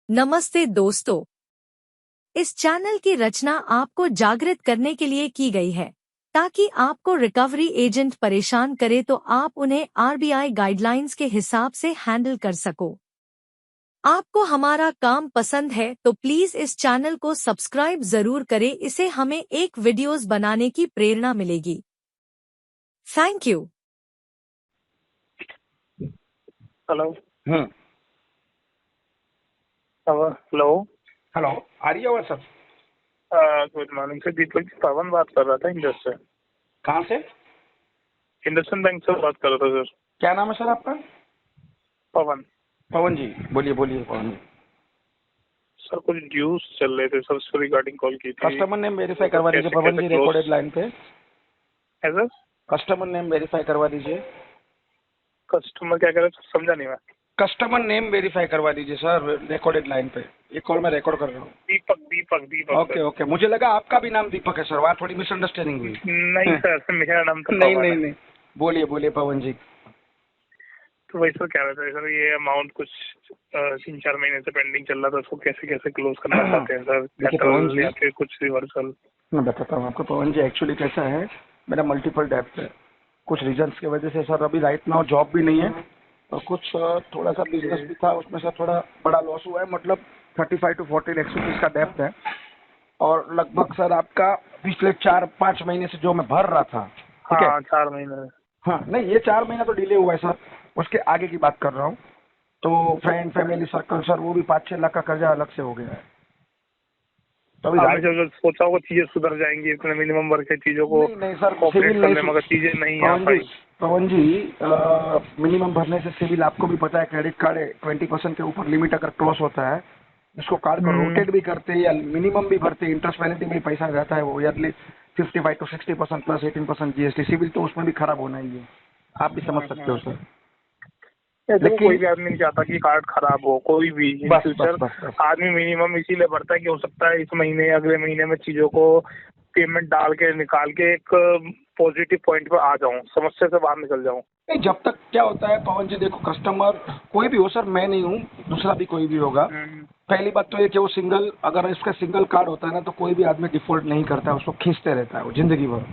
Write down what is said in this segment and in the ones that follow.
नमस्ते दोस्तों, इस चैनल की रचना आपको जागृत करने के लिए की गई है ताकि आपको रिकवरी एजेंट परेशान करे तो आप उन्हें आरबीआई गाइडलाइंस के हिसाब से हैंडल कर सको। आपको हमारा काम पसंद है तो प्लीज इस चैनल को सब्सक्राइब जरूर करें, इससे हमें एक वीडियोस बनाने की प्रेरणा मिलेगी। Thank you. Hello hmm. Hello hello, आ रही है आवाज sir? Good morning sir, Deepak ji Pawan बात कर रहा था इंडस से। कहाँ से? इंडस्ट्रियल बैंक से बात कर रहा था सर। क्या नाम है सर आपका? पवन। पवन जी, बोलिए बोलिए पवन जी। सर कुछ ड्यूज चल रहे थे सर, उसको रिगार्डिंग कॉल की थी। कस्टमर नेम वेरीफाई करवा दीजिए कैसे पवन जी, कैसे रिकॉर्डेड लाइन पे। है सर? कस्टमर नेम वेरीफाई करवा दीजिए। कस्टमर क्या कह रहे हैं समझा नहीं मैं। कस्टमर नेम वेरीफाई करवा दीजिए सर, रिकॉर्डेड लाइन पे। ये कॉल मैं रिकॉर्ड कर रहा हूँ। दीपक दीपक दीपक ओके सर। ओके, मुझे लगा आपका भी नाम दीपक है सर, वहाँ थोड़ी मिसअंडरस्टैंडिंग हुई। नहीं सर, मेरा नाम तो नहीं पवन नहीं है। नहीं, बोलिए बोलिए पवन जी। तो वही सर कह रहे थे सर, ये अमाउंट कुछ 3-4 महीने से पेंडिंग चल रहा था, उसको कैसे कैसे क्लोज करना चाहते हैं सर? देखिए पवन जी, या फिर कुछ रिवर्सल? मैं बताता हूँ आपको पवन जी। एक्चुअली कैसा है, मेरा मल्टीपल डेब्ट है। कुछ रीजंस की वजह से सर अभी राइट नाउ जॉब भी नहीं है, और कुछ थोड़ा सा बिजनेस भी था, उसमें से थोड़ा बड़ा लॉस हुआ है। मतलब 35 to 40 लाख रुपीज का डेप्थ है। और लगभग सर आपका पिछले 4-5 महीने से जो मैं भर रहा था, ठीक है? हाँ 4 महीने। हाँ नहीं, ये 4 महीना तो डिले हुआ है सर, उसके आगे की बात कर रहा हूँ। तो फ्रेंड फैमिली सर्कल सर, वो भी 5-6 लाख का कर्जा अलग से हो गया है। तो अभी आपने राइट, जब सोचा होगा चीजें सुधर जाएंगी, इतने मिनिमम वर्क की चीजों को नहीं सर, कोऑपरेट सिविल करने, नहीं। मगर चीजें नहीं आ पवन जी, पाई। पवन जी, मिनिमम भरने से सिविल आपको भी पता है, क्रेडिट कार्ड 20% के ऊपर लिमिट अगर क्रॉस होता है, इसको कार्ड को रोटेट भी करते हैं या मिनिमम भी भरते हैं, इंटरेस्ट पेनल्टी में पैसा रहता है वो yearly 55 to 60% plus 18% GST. Civil तो उसमें भी खराब होना ही है, आप भी समझ सकते हो सर। ऐसे को कोई लेकिन भी आदमी नहीं चाहता कि कार्ड खराब हो, कोई भी इन बस बस फ्यूचर। बस बस, आदमी मिनिमम इसीलिए भरता है कि हो सकता है इस महीने अगले महीने में चीजों को पेमेंट डाल के निकाल के एक पॉजिटिव पॉइंट पर आ जाऊं, समस्या से बाहर निकल जाऊं। नहीं, जब तक क्या होता है पवन जी, देखो कस्टमर कोई भी हो सर, मैं नहीं हूँ, दूसरा भी कोई भी होगा। पहली बात तो ये कि वो सिंगल, अगर इसका सिंगल कार्ड होता है ना, तो कोई भी आदमी डिफॉल्ट नहीं करता है, उसको खींचते रहता है वो जिंदगी भर।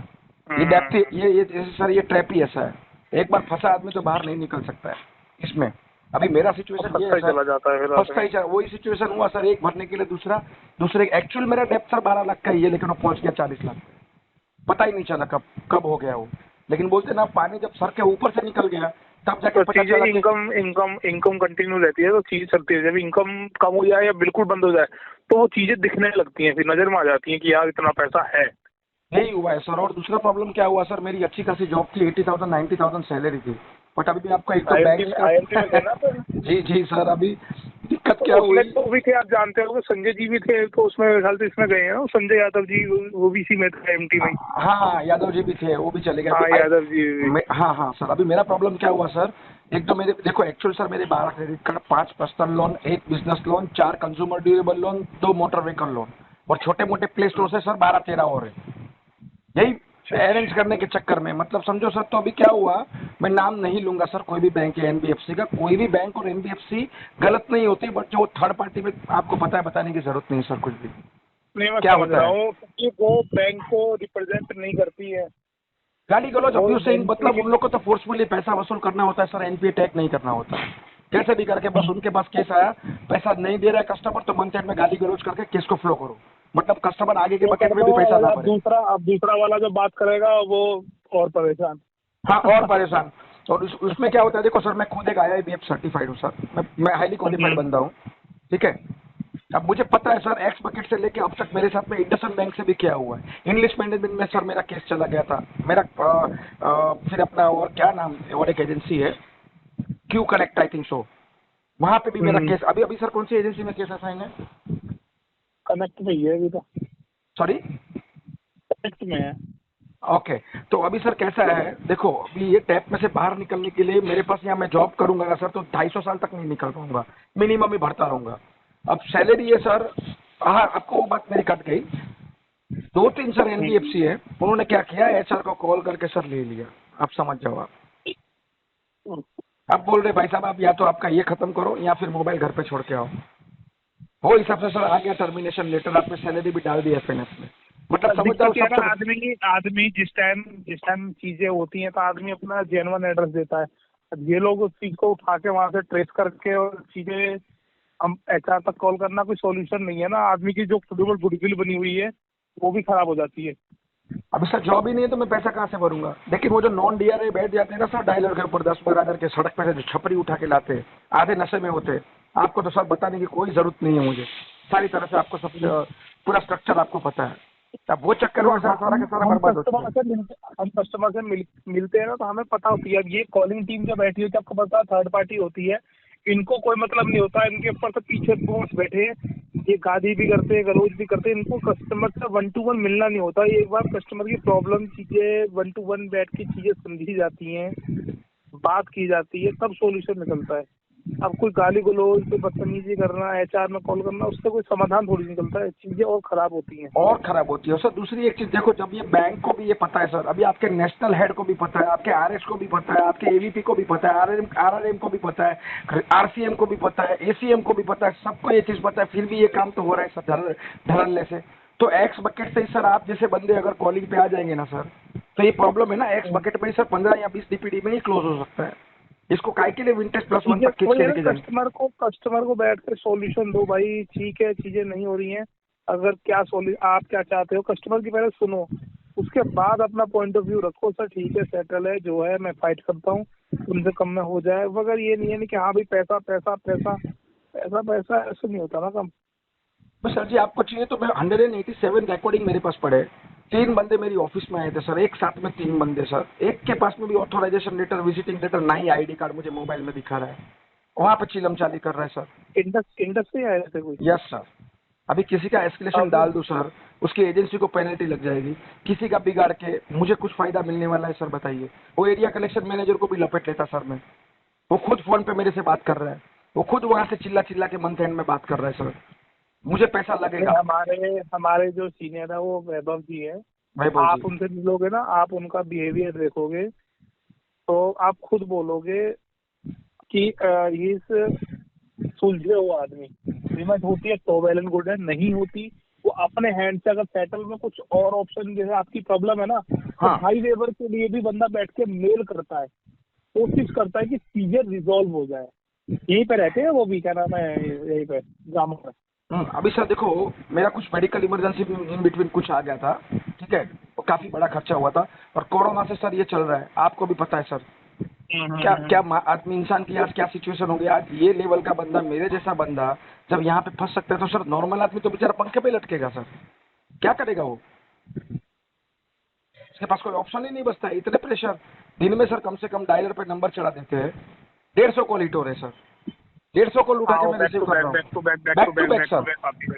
ये डेप्थ, ये सर ये ट्रैप ही ऐसा है, एक बार फंसा आदमी तो बाहर नहीं निकल सकता है इसमें। अभी मेरा सिचुएशन ये है सर, चला जाता है फिर फंसता ही चला, वही सिचुएशन हुआ सर, एक भरने के लिए दूसरा, दूसरे एक्चुअल मेरा डेप्थ सर 12 लाख का ही है, लेकिन वो पहुंच गया 40 लाख। पता ही नहीं चला कब कब हो गया वो। लेकिन बोलते ना, पानी जब सर के ऊपर से निकल गया तब जाके तो पता चीजें चला कि इनकम कंटिन्यू रहती है तो चीज चलती है। जब इनकम कम हो जाए या बिल्कुल बंद हो जाए तो वो चीजें दिखने लगती हैं, फिर नजर में आ जाती हैं कि यार इतना पैसा है। यही हुआ है सर। और दूसरा प्रॉब्लम क्या हुआ सर, मेरी अच्छी खासी जॉब थी, 80,000 90,000 सैलरी थी, बट अभी भी आपको एक तो बैंक आईएमटी में थे ना सर? जी जी सर, अभी दिक्कत तो क्या उसमें हुई। तो भी थे, आप जानते हो, संजय जी भी थे, तो उसमें मेरे ख्याल से इसमें गए हैं संजय यादव जी, वो भी इसी में थे एमटी में। हाँ यादव जी भी थे, वो भी चले गए। हाँ यादव जी भी। हाँ हाँ सर, अभी मेरा प्रॉब्लम क्या हुआ सर, एक तो मेरे देखो एक्चुअल सर मेरे 12 credit card, 5 personal loan, 1 business loan, 4 consumer durable loan, 2 motor vehicle loan, और छोटे मोटे प्ले स्टोर से सर 12-13 और है। यही अरेंज करने के चक्कर में, मतलब समझो सर, तो अभी क्या हुआ, मैं नाम नहीं लूंगा सर कोई भी बैंक है एनबीएफसी का, कोई भी बैंक और एनबीएफसी गलत नहीं होती, बट जो थर्ड पार्टी में आपको पता है, बताने की जरूरत नहीं सर कुछ भी। नहीं, मैं क्या समझ होता रहा है, हूँ कि वो बैंक को रिप्रेजेंट नहीं करती है। गाली गलौज वो अब्यूज से, बैंक मतलब उन लोग को तो फोर्सफुली पैसा वसूल करना होता है सर, एनपीए टैग नहीं करना होता। कैसे भी करके बस उनके पास केस आया, पैसा नहीं दे रहा है कस्टमर, तो मंथ एंड में गाली गलौज करके केस को फ्लो करो, मतलब कस्टमर आगे के बकेट में भी पैसा ना भरे। अब दूसरा वाला जो बात करेगा वो और परेशान। हाँ और परेशान। और उसमें क्या होता है, देखो सर, मैं खुद एक IIBF सर्टिफाइड हूँ सर, मैं हाईली क्वालिफाइड बंदा हूँ, ठीक है? अब मुझे पता है सर, एक्स बकेट से लेके अब तक मेरे साथ में इंडसइंड बैंक से भी किया हुआ है। इंग्लिश मैनेजमेंट में सर मेरा केस चला गया था मेरा, फिर अपना और क्या नाम, और एक एजेंसी है Q connect I think so, वहां पे भी मेरा केस, अभी अभी सर कौन सी एजेंसी में केस असाइन है? कनेक्ट में ही है अभी तो। सॉरी, कनेक्ट में है। ओके। तो अभी सर कैसा है, देखो अभी ये टैप में से बाहर निकलने के लिए मेरे पास, यहाँ मैं जॉब करूंगा सर तो 250 साल तक नहीं निकल पाऊंगा, मिनिमम ही भरता रहूंगा। अब सैलरी है सर, हाँ आपको वो बात मेरी कट गई। 2-3 सर एनबीएफसी है, उन्होंने क्या किया, एचआर को कॉल करके सर ले लिया। आप समझ जाओ आप बोल रहे भाई साहब, आप या तो आपका ये खत्म करो या फिर मोबाइल घर पे छोड़ के आओ। वो हिसाब से सर आ गया टर्मिनेशन लेटर, आपने सैलरी भी डाल दी FNS में, मतलब समझ जाओ दिक्कत ये है ना, सब। आदमी जिस टाइम चीजें होती हैं तो आदमी अपना जेन्युइन एड्रेस देता है। अब ये लोग उस चीज को उठा के वहां से ट्रेस करके और चीजें हम HR तक कॉल करना कोई सॉल्यूशन नहीं है ना। आदमी की जो गुडविल बनी हुई है वो भी खराब हो जाती है। अभी सर जॉब ही नहीं है तो मैं पैसा कहाँ से भरूंगा। लेकिन वो जो नॉन DRA बैठ जाते हैं ना सर डायलर के ऊपर 10-12 हज़ार के, सड़क पे से जो छपरी उठा के लाते हैं, आधे नशे में होते हैं। आपको तो सर बताने की कोई जरूरत नहीं है मुझे, सारी तरह से आपको सब पूरा स्ट्रक्चर आपको पता है। अब वो चक्कर में सर सारा का सारा बर्बाद हो चुका है। हम कस्टमर से मिलते हैं ना तो हमें पता होती है। अब ये कॉलिंग टीम जो बैठी होती है आपको पता है थर्ड पार्टी होती है, इनको कोई मतलब नहीं होता। इनके ऊपर से पीछे बॉस बैठे हैं, ये गाली भी करते हैं गलौज भी करते हैं। इनको कस्टमर से 1-to-1 मिलना नहीं होता। एक बार कस्टमर की प्रॉब्लम चीजें 1-to-1 बैठ के चीजें समझी जाती हैं, बात की जाती है, तब सॉल्यूशन निकलता है। अब कोई गाली गलौज कोई बदतमीजी करना, HR में कॉल करना, उससे कोई समाधान थोड़ी निकलता है, चीजें और खराब होती हैं। और खराब होती है सर। दूसरी एक चीज देखो, जब ये बैंक को भी ये पता है सर, अभी आपके नेशनल हेड को भी पता है, आपके RS को भी पता है, आपके AVP को भी पता है, RRM को भी पता है, RCM को भी पता है, ACM को भी पता है, सबको ये चीज पता है, फिर भी ये काम तो हो रहा है सर धड़ल्ले से। तो एक्स बकेट से ही सर आप जैसे बंदे अगर कॉलिंग पे आ जाएंगे ना सर, तो ये प्रॉब्लम है ना, एक्स बकेट में ही सर 15 या 20 DPD में ही क्लोज हो सकता है। इसको काय के लिए विंटेज +1 तक खींच के लेके जाएंगे। कस्टमर को बैठ कर सॉल्यूशन दो भाई, ठीक है चीजें नहीं हो रही हैं, अगर क्या आप क्या चाहते हो, कस्टमर की पहले सुनो, उसके बाद अपना पॉइंट ऑफ व्यू रखो। सर ठीक है सेटल है, जो है मैं फाइट करता हूँ, उनसे कम में हो जाए। मगर ये नहीं है कि हाँ भाई पैसा पैसा पैसा पैसा पैसा, ऐसा नहीं होता ना कम। बस सर जी आपको चाहिए तो मैं 187 रिकॉर्डिंग मेरे पास पड़े। 3 बंदे मेरी ऑफिस में आए थे सर, एक साथ में 3 बंदे सर, एक के पास में भी ऑथोराइजेशन लेटर, विजिटिंग लेटर, ना ही ID कार्ड मुझे मोबाइल में दिखा रहा है, वहाँ पे चिलम चाली कर रहा है सर। इंडस से आए थे कोई? Yes sir. अभी किसी का एस्केलेशन डाल दूं सर, उसकी एजेंसी को पेनल्टी लग जाएगी, किसी का बिगाड़ के मुझे कुछ फायदा मिलने वाला है सर बताइए। वो एरिया कलेक्शन मैनेजर को भी लपेट लेता सर मैं, वो खुद फोन पे मेरे से बात कर रहा है, वो खुद वहां से चिल्ला चिल्ला के मंथ एंड में बात कर रहा है सर, मुझे पैसा लगेगा। हमारे जो सीनियर है वो वैभव जी है, वैभव आप जी। उनसे मिलोगे ना, आप उनका बिहेवियर देखोगे तो आप खुद बोलोगे कि इस सुलझे हुआ आदमी। पेमेंट होती है तो वेल एंड गुड है, नहीं होती वो अपने हैंड से, अगर सेटल में कुछ और ऑप्शन जैसे आपकी प्रॉब्लम है ना, तो हाँ। हाई लेवल के लिए भी बंदा बैठ के मेल करता है, कोशिश करता है कि चीजें रिजॉल्व हो जाए। यहीं पे रहते हैं वो भी, क्या नाम है, यहीं पे जामो में। अभी सर देखो, मेरा कुछ मेडिकल इमरजेंसी इन बिटवीन कुछ आ गया था, ठीक है, वो काफी बड़ा खर्चा हुआ था, और कोरोना से सर ये चल रहा है, आपको भी पता है सर। क्या क्या आदमी इंसान की आज क्या सिचुएशन हो गई। आज ये लेवल का बंदा, मेरे जैसा बंदा जब यहाँ पे फंस सकता है तो सर नॉर्मल आदमी तो बेचारा पंखे पे लटकेगा सर, क्या करेगा वो, उसके पास कोई ऑप्शन ही नहीं बचता है। इतने प्रेशर दिन में सर कम से कम डायलर पे नंबर चढ़ा देते हैं, 150 कॉल हिट हो रहे सर, 150 कॉल उठा के मैं रिसीव कर रहा हूँ, back to back sir.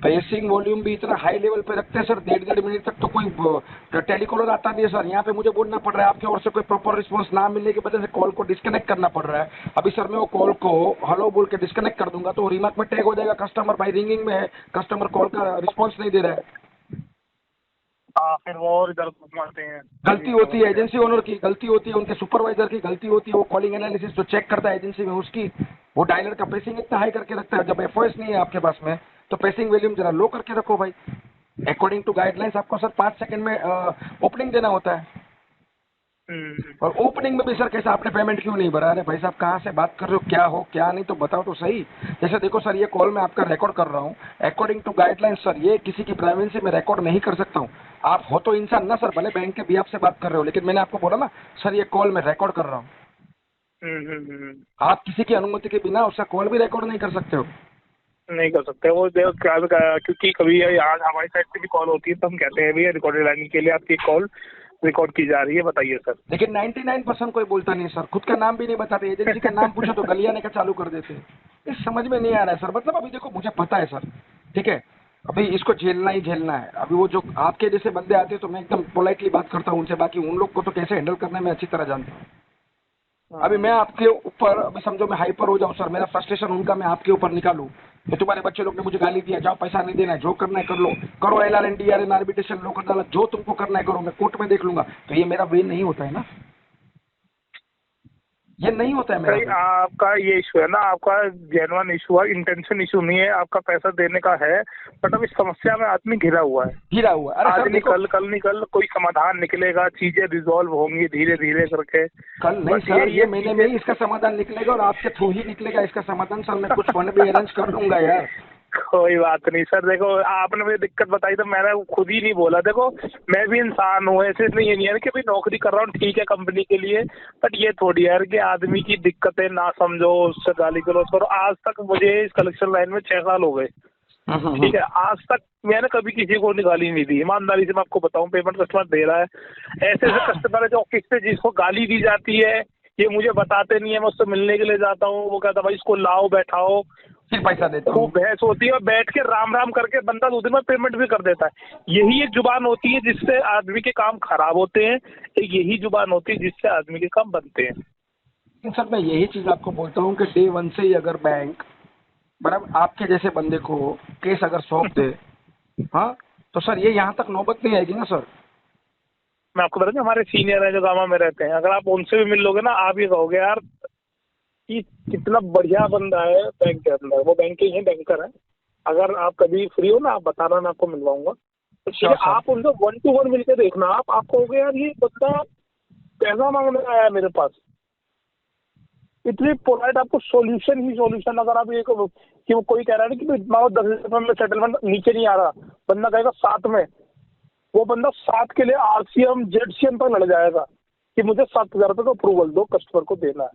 Pacing volume भी इतना हाई लेवल पे रखते हैं सर, 1.5 मिनट तक तो कोई टेलीकॉलर आता नहीं है सर। यहाँ पे मुझे बोलना पड़ रहा है, आपकी ओर से कोई प्रॉपर रिस्पॉन्स ना मिलने की वजह से कॉल को डिस्कनेक्ट करना पड़ रहा है। अभी सर मैं वो कॉल को हेलो बोल के डिस्कनेक्ट कर दूंगा तो रिमार्क में टैग हो जाएगा, कस्टमर बाई रिंगिंग में है, कस्टमर कॉल का रिस्पॉन्स नहीं दे रहा है। फिर वो और इधर घुमाते हैं। गलती होती है एजेंसी ओनर की, गलती होती है उनके सुपरवाइजर की, गलती होती है वो कॉलिंग एनालिसिस जो चेक करता है एजेंसी में उसकी, वो डायलर का पेसिंग इतना हाई करके रखता है। जब FOS नहीं है आपके पास में तो पेसिंग वॉल्यूम जरा लो करके रखो भाई। अकॉर्डिंग टू गाइडलाइंस आपको सर 5 सेकंड में ओपनिंग देना होता है, और ओपनिंग में भी सर कैसा आपने पेमेंट क्यों नहीं भरा? अरे भाई साहब कहाँ से बात कर रहे हो, क्या हो क्या नहीं, तो बताओ तो सही। जैसे देखो सर ये कॉल मैं आपका रिकॉर्ड कर रहा हूँ, अकॉर्डिंग टू गाइडलाइंस सर ये किसी की प्राइवेसी में रिकॉर्ड नहीं कर सकता हूँ। आप हो तो इंसान ना सर, भले बैंक के भी आपसे बात कर रहे हो, लेकिन मैंने आपको बोला ना सर ये कॉल मैं रिकॉर्ड कर रहा हूँ। आप किसी की अनुमति के बिना उसका कॉल भी रिकॉर्ड नहीं कर सकते हो। नहीं कर सकते वो क्योंकि कभी आज हमारी साइड से भी कॉल होती है तो हम कहते हैं भैया रिकॉर्डेड लाइन के लिए आपकी कॉल रिकॉर्ड की जा रही है, बताइए सर। लेकिन 99% कोई बोलता नहीं सर, खुद का नाम भी नहीं बताते, एजेंसी का नाम पूछो तो गलियाने का चालू कर देते हैं। ये समझ में नहीं आ रहा है सर। मतलब अभी देखो मुझे पता है सर, ठीक है, अभी इसको झेलना ही झेलना है। अभी वो जो आपके जैसे बंदे आते हैं तो मैं एकदम पोलाइटली बात करता हूँ उनसे, बाकी उन लोग को तो कैसे हैंडल करना है मैं अच्छी तरह जानता हूँ। अभी मैं आपके ऊपर, अभी समझो मैं हाइपर हो जाऊँ सर, मेरा फ्रस्ट्रेशन उनका मैं आपके ऊपर निकालूं तो तुम्हारे बच्चे लोग ने मुझे गाली दिया, जाओ पैसा नहीं देना है, जो करना है कर लो, करो LRN DRN आर्बिट्रेशन लोक अदालत, जो तुमको करना है करो, मैं कोर्ट में देख लूंगा, तो ये मेरा वे नहीं होता है ना। ये नहीं होता है भाई मेरा। आपका ये इशू है ना, आपका जेन्युइन इशू है, इंटेंशन इशू नहीं है, आपका पैसा देने का है, बट अब इस समस्या में आदमी घिरा हुआ है। गिरा हुआ है। अरे आज सर नहीं देखो, कल नहीं कल कोई समाधान निकलेगा, चीजें रिजॉल्व होंगी धीरे धीरे करके। कल नहीं बस सर, यही ये है महीने में चीजें। ही इसका समाधान निकलेगा और आपके थ्रू ही निकलेगा इसका समाधान सर। मैं कुछ फंड भी अरेंज कर लूंगा यार। कोई बात नहीं सर, देखो आपने मुझे दिक्कत बताई तो मैंने खुद ही नहीं बोला। देखो मैं भी इंसान हूँ, ऐसे नहीं ये नहीं है कि भाई नौकरी कर रहा हूँ ठीक है कंपनी के लिए, बट ये थोड़ी यार कि आदमी की दिक्कतें ना समझो, उससे गाली गलौज करो। आज तक मुझे इस कलेक्शन लाइन में 6 साल हो गए, ठीक है, आज तक मैंने कभी किसी को गाली नहीं दी। ईमानदारी से मैं आपको बताऊं, पेमेंट कस्टमर दे रहा है। ऐसे ऐसे कस्टमर है जो ऑफिस से जिसको गाली दी जाती है, ये मुझे बताते नहीं है, मैं उससे मिलने के लिए जाता हूँ, वो कहता भाई इसको लाओ बैठाओ, फिर पैसा देता खूब हूँ। बहस होती है और बैठ के राम राम करके बंदा 2 दिन में पेमेंट भी कर देता है। यही एक जुबान होती है जिससे आदमी के काम खराब होते हैं, एक यही जुबान होती है जिससे आदमी के काम बनते हैं। लेकिन सर मैं यही चीज आपको बोलता हूँ कि डे वन से ही अगर बैंक बराबर आपके जैसे बंदे को केस अगर सौंप दे, हाँ, तो सर ये यहाँ तक नौबत नहीं आएगी ना सर। मैं आपको बता दूं, हमारे सीनियर हैं जो गाँव में रहते हैं, अगर आप उनसे भी मिल लोगे ना, आप ये कहोगे यार कि कितना बढ़िया बंदा है बैंक के अंदर। वो बैंक के ही बैंकर है। अगर आप कभी फ्री हो ना, आप बताना, मैं आपको मिलवाऊंगा। तो ठीक है, श्योर सर। आप उनसे 1 to 1 मिलके देखना। आप कहोगे यार ये बंदा पैसा मांगने आया है मेरे पास। इतनी पोलाइट, आपको सॉल्यूशन ही सॉल्यूशन। अगर आप ये कहो कि वो कोई कह रहा है ना कि भाई माओ 10,000 में सेटलमेंट नीचे नहीं आ रहा, बंदा कहेगा 7 में, वो बंदा 7 के लिए RCM ZCM पर लड़ जाएगा कि मुझे 7,000 रुपये का अप्रूवल दो, कस्टमर को देना है।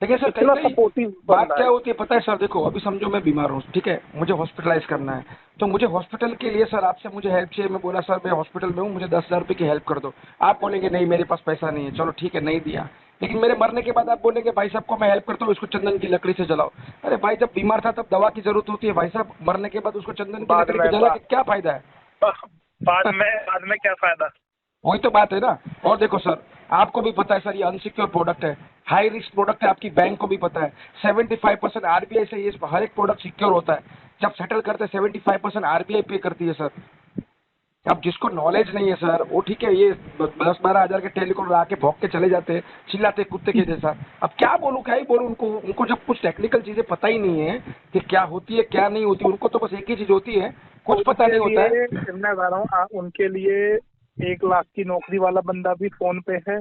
देखिए सर, कई इतना कई सपोर्टिव बात बंदा क्या है। होती है पता है सर। देखो अभी समझो मैं बीमार हूँ, ठीक है, मुझे हॉस्पिटलाइज करना है, तो मुझे हॉस्पिटल के लिए सर आपसे मुझे हेल्प चाहिए। मैं बोला सर मैं हॉस्पिटल में हूँ, मुझे 10,000 रुपये की हेल्प कर दो। आप बोलेंगे नहीं मेरे पास पैसा नहीं है, चलो ठीक है नहीं दिया। लेकिन मेरे मरने के बाद आप बोलेंगे भाई साहब को मैं हेल्प करता हूँ, इसको चंदन की लकड़ी से जलाओ। अरे भाई जब बीमार था तब दवा की जरूरत होती है भाई साहब, मरने के बाद उसको चंदन की बाद लकड़ी में से जला के क्या फायदा है। बाद में क्या फायदा। वही तो बात है ना। और देखो सर, आपको भी पता है सर ये अनसिक्योर प्रोडक्ट है, हाई रिस्क प्रोडक्ट है, आपकी बैंक को भी पता है। 75% आरबीआई से ये हर एक प्रोडक्ट सिक्योर होता है। जब सेटल करते हैं 75% आरबीआई पे करती है सर। अब जिसको नॉलेज नहीं है सर, वो ठीक है ये 10-12 हज़ार के टेलीकॉम ला के भौंक के चले जाते हैं, चिल्लाते कुत्ते के जैसा। अब क्या बोलूं क्या ही बोलूं उनको, उनको जब कुछ टेक्निकल चीजें पता ही नहीं है कि क्या होती है क्या नहीं होती। उनको तो बस एक ही चीज होती है, कुछ पता नहीं होता है। मैं बता रहा हूँ, उनके लिए 1 लाख की नौकरी वाला बंदा भी फोन पे है,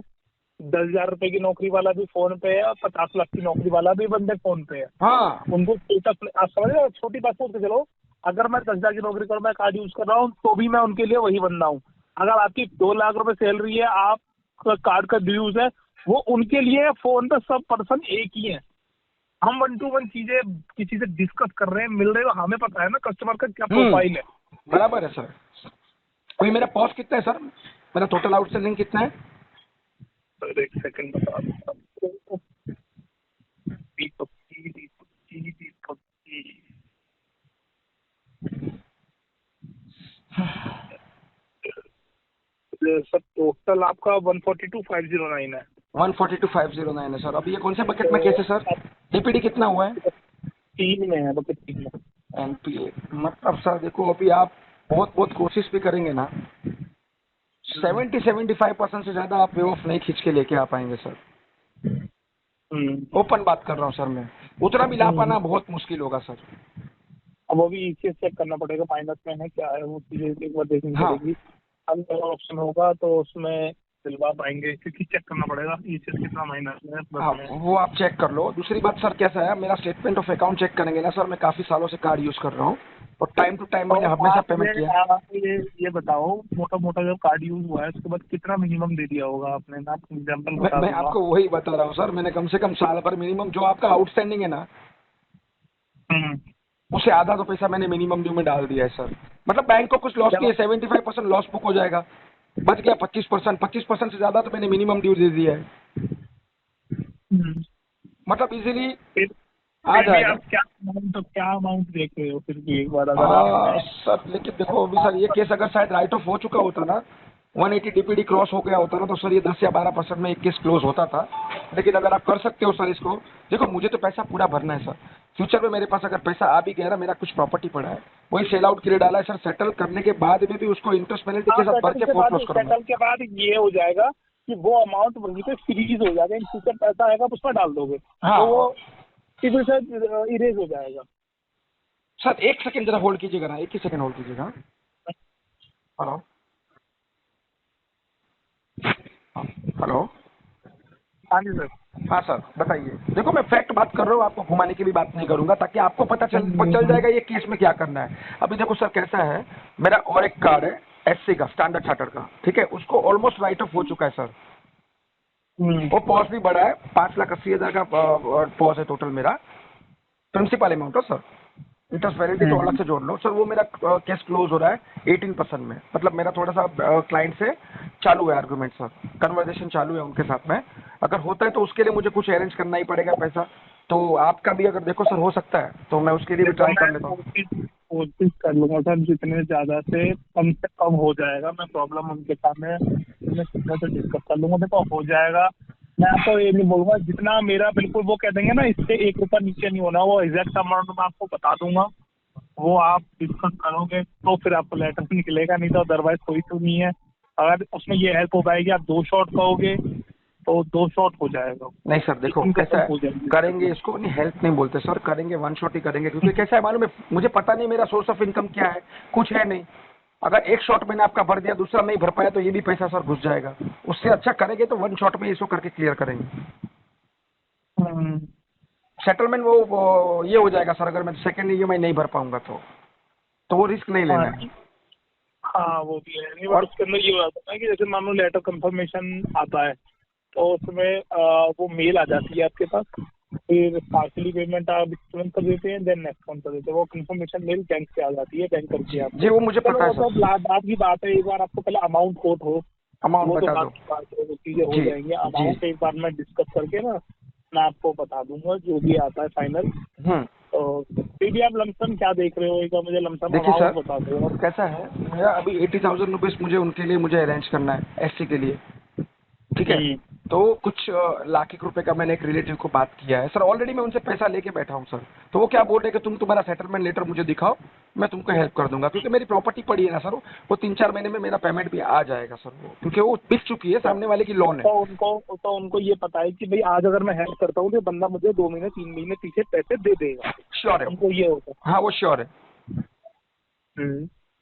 10,000 रुपए की नौकरी वाला भी फोन पे है, और 50 लाख की नौकरी वाला भी बंदे फोन पे है। हाँ उनको आप समझ रहे हो, छोटी बात सोच के चलो। अगर मैं 10,000 की नौकरी करूँ, मैं कार्ड यूज कर रहा हूँ, तो भी मैं उनके लिए वही बंदा हूँ। अगर आपकी 2 लाख रुपए सैलरी है, आप कार्ड का ड्यूज है, वो उनके लिए फोन पे सब पर्सन एक ही है। हम 1 to 1 चीजें किसी से डिस्कस कर रहे हैं, मिल रहे हो, हमें पता है ना कस्टमर का क्या प्रोफाइल है। बराबर है सर। अभी मेरा पॉज कितना है सर, मेरा टोटल आउटस्टैंडिंग कितना है? सर एक सेकंड बता देता हूँ। सर टोटल आपका 142,509 है। 142,509 है सर। अभी ये कौन से बकेट में केस है सर? डीपीडी कितना हुआ है? 3 में है, बकेट 3 में। एनपीए मतलब सर देखो अभी आप बहुत बहुत कोशिश भी करेंगे ना, 70-75% से ज्यादा आप पे ऑफ नहीं खींच के लेके आ पाएंगे सर। ओपन बात कर रहा हूँ सर मैं। उतना भी ला पाना बहुत मुश्किल होगा सर। अब वो भी ECS चेक करना पड़ेगा, माइनस में है क्या है, वो चीजें एक बार देखनी हाँ। पड़ेगी। अगर ऑप्शन होगा तो उसमें दिलवा पाएंगे, क्योंकि चेक करना पड़ेगा ECS कितना माइनस में है, हाँ प्लस में। वो आप चेक कर लो। दूसरी बात सर कैसा है, मेरा स्टेटमेंट ऑफ अकाउंट चेक करेंगे ना सर, मैं काफी सालों से कार्ड यूज कर रहा हूँ और टाइम टू टाइम मैंने हमेशा पेमेंट किया। आप ये बताओ, मोटा मोटा जब कार्ड यूज हुआ है उसके बाद कितना मिनिमम दे दिया होगा आपने ना? एग्जाम्पल बता मैं दूंगा। आपको वही बता रहा हूँ सर, मैंने कम से कम साल भर मिनिमम जो आपका आउटस्टैंडिंग है ना, उससे आधा तो पैसा मैंने मिनिमम ड्यू में डाल दिया है सर। मतलब बैंक को कुछ लॉस नहीं है, 75% लॉस बुक हो जाएगा, बच गया 25%। 25% से ज्यादा तो मैंने मिनिमम ड्यू दे दिया है, मतलब इजीली आ जाएगा। आप क्या अमाउंट देख रहे हो फिर भी एक बार अगर आप? सर लेकिन देखो अभी सर ये केस अगर शायद राइट ऑफ हो चुका होता ना, 180 डीपीडी क्रॉस हो गया होता ना, तो सर ये 10 या 12% में एक केस क्लोज होता था। लेकिन अगर आप कर सकते हो सर इसको, देखो मुझे तो पैसा पूरा भरना है सर। फ्यूचर में मेरे पास अगर पैसा आ भी गया ना, मेरा कुछ प्रॉपर्टी पड़ा है वही सेल आउट के लिए डाला है सर। सेटल करने के बाद में भी उसको इंटरेस्ट पेनल्टी के साथ भर के फोरक्लोज करूंगा। सेटल के बाद ये हो जाएगा कि वो अमाउंट वहीं पे फ्रीज हो जाएगा, इन फ्यूचर पैसा आएगा तो उसमें डाल दोगे, हाँ तो वो सिविल से इरेज हो जाएगा। सर, एक सेकंड जरा होल्ड कीजिएगा ना, एक ही सेकंड होल्ड कीजिएगा। Hello hello. हाँ जी सर। हाँ सर, बताइए। देखो, मैं फैक्ट बात कर रहा हूँ, आपको घुमाने की भी बात नहीं करूंगा, ताकि आपको पता चल जाएगा ये केस में क्या करना है। अभी देखो सर, कैसा है, मेरा और एक कार्ड है एससी का, स्टैंडर्ड चार्टर्ड का, ठीक है, उसको ऑलमोस्ट राइट ऑफ हो चुका है सर। वो पॉज भी बढ़ा है, 5,80,000 का पॉज है टोटल मेरा, प्रिंसिपल अमाउंट है सर। इंटरेस्ट वैलिडिटी तो अलग से जोड़ लो सर। वो मेरा केस क्लोज हो रहा है 18% में, मतलब मेरा थोड़ा सा क्लाइंट से चालू है आर्गुमेंट सर, कन्वर्सेशन चालू है उनके साथ में। अगर होता है तो उसके लिए मुझे कुछ अरेंज करना ही पड़ेगा पैसा, तो आपका भी अगर देखो सर हो सकता है तो मैं उसके लिए भी ट्राई कर लेता हूँ। कोशिश कर लूंगा सर, जितने ज्यादा से कम हो जाएगा, मैं प्रॉब्लम उनके सामने सीधा से डिस्कस कर लूंगा, देखो हो जाएगा। मैं आपको ये नहीं बोलूंगा, जितना मेरा बिल्कुल वो कह देंगे ना इससे 1 रुपया नीचे नहीं होना, वो एग्जैक्ट अमाउंट मैं आपको बता दूंगा। वो आप डिस्कस करोगे तो फिर आपको लेटर निकलेगा, नहीं तो अदरवाइज कोई तो नहीं है। अगर उसमें ये हेल्प हो पाएगी, आप 2 शॉट कहोगे तो 2 शॉट हो जाएगा। नहीं सर, देखो कैसा है, करेंगे इसको, नहीं हेल्प नहीं बोलते सर, करेंगे 1 शॉट ही करेंगे, क्योंकि कैसा है मालूम है, मुझे पता नहीं मेरा सोर्स ऑफ इनकम क्या है, कुछ है नहीं। अगर 1 शॉट मैंने आपका भर दिया, दूसरा नहीं भर पाया, तो ये भी पैसा सर घुस जाएगा। उससे अच्छा करेंगे तो 1 शॉट में इसको करके क्लियर करेंगे। सेटलमेंट वो ये हो जाएगा सर, अगर मैं सेकंड ईएमआई नहीं भर पाऊंगा तो वो रिस्क नहीं लेना है। हाँ वो भी है, नहीं, और उसके अंदर ये हो जाता है कि जैसे मान लो लेटर कंफर्मेशन आता है तो उसमें वो मेल आ जाती है आपके पास, फिर पार्सली पेमेंट आप तुरंत कर देते हैं, देन नेक्स्ट कर देते हैं, वो कंफर्मेशन मेल बैंक से आ जाती है, बैंक करके आप जी, वो मुझे पता है सर। बात की बात है, एक बार आपको पहले अमाउंट कोट हो, अमाउंट वो तो बता बात दो। की बात है, वो चीजें हो जाएंगी। अमाउंट एक बार मैं डिस्कस करके ना मैं आपको बता दूंगा जो भी आता है फाइनल। तो फिर भी आप लमसम क्या देख रहे हो, एक बार मुझे लमसम देखिए सर, अमाउंट बता दो। कैसा है, मेरा अभी 80,000 रुपीज मुझे उनके लिए मुझे अरेंज करना है, एससी के लिए, ठीक है। तो कुछ लाख एक रुपए का मैंने एक रिलेटिव को बात किया है सर, ऑलरेडी मैं उनसे पैसा लेके बैठा हूँ सर। तो वो क्या बोल रहे हैं कि तुम्हारा सेटलमेंट लेटर मुझे दिखाओ, मैं तुमको हेल्प कर दूंगा, क्योंकि मेरी प्रॉपर्टी पड़ी है ना सर, वो 3-4 महीने में मेरा पेमेंट भी आ जाएगा सर, वो क्योंकि वो बिक चुकी है, सामने वाले की लोन है। तो उनको ये पता है कि भाई आज अगर मैं हेल्प करता हूँ तो बंदा मुझे 2 महीने 3 महीने पीछे पैसे दे देगा। श्योर है उनको ये होता है। हाँ, वो श्योर है।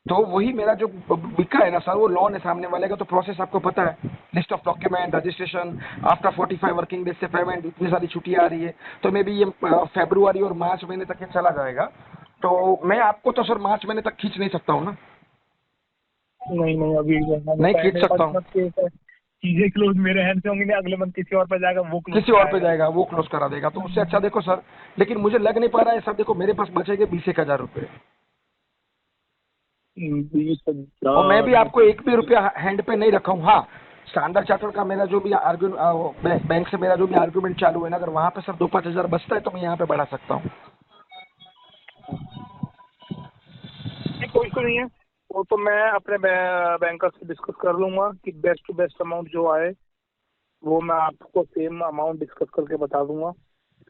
तो वही मेरा जो बिका है ना सर, वो लोन है सामने वाले का, तो प्रोसेस आपको पता है, list of document, registration, after 45 working days से पेमेंट, इतनी सारी छुट्टियां आ रही है, तो मे बी ये फरवरी और मार्च महीने तक ये चला जाएगा। तो मैं आपको तो सर मार्च महीने तक खींच नहीं सकता हूँ ना। नहीं अभी नहीं खींच सकता हूँ, चीजें क्लोज मेरे हैंड से होंगी, नहीं अगले मंथ किसी और पे जाएगा, वो किसी और पे जाएगा, वो क्लोज करा देगा। तो उससे अच्छा देखो सर, लेकिन मुझे लग नहीं पा रहा है सर, देखो मेरे पास बचेंगे 20,000 रुपये, और मैं भी आपको 1 भी रुपया हैंड पे नहीं रखा हूँ। हाँ, स्टैंडर्ड चार्टर्ड का मेरा जो भी बैंक से मेरा जो भी आर्ग्यूमेंट चालू है ना, अगर वहाँ पे सर 2-5 हजार बचता है तो मैं यहाँ पे बढ़ा सकता हूँ। कोई तो नहीं है, वो तो मैं अपने बैंकर से डिस्कस कर लूंगा कि बेस्ट टू बेस्ट अमाउंट जो आए वो मैं आपको सेम अमाउंट डिस्कस करके बता दूंगा।